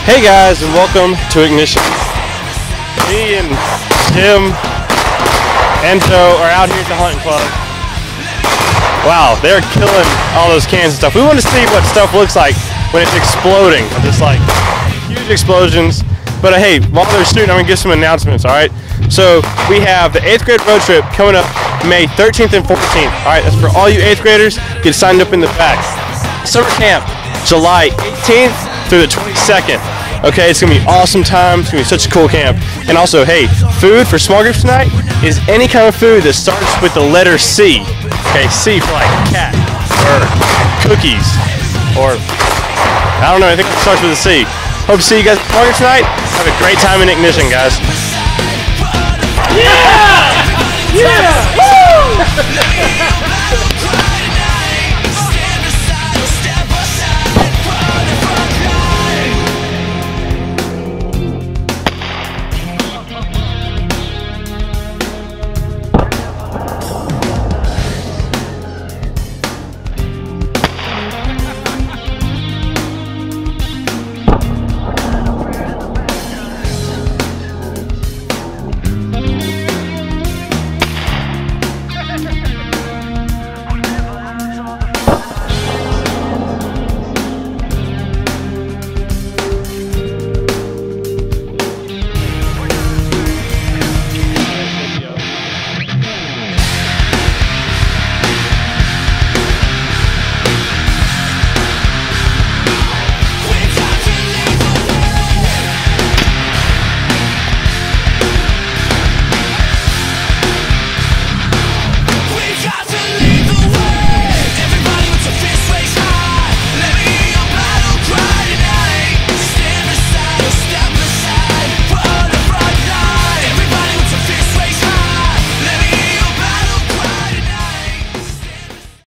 Hey guys, and welcome to Ignition. Me and Jim and Joe are out here at the hunting club. Wow, they're killing all those cans and stuff. We want to see what stuff looks like when it's exploding. Just like huge explosions. But hey, while they're shooting, I'm going to give some announcements, alright? So we have the 8th grade road trip coming up May 13th and 14th. Alright, that's for all you 8th graders. Get signed up in the back. Summer camp, July 18th through the 22nd. Okay, it's going to be awesome time. It's going to be such a cool camp. And also, hey, food for small groups tonight is any kind of food that starts with the letter C. Okay, C for like cat, or cookies, or I don't know, I think it starts with a C. Hope to see you guys at small groups tonight. Have a great time in Ignition, guys.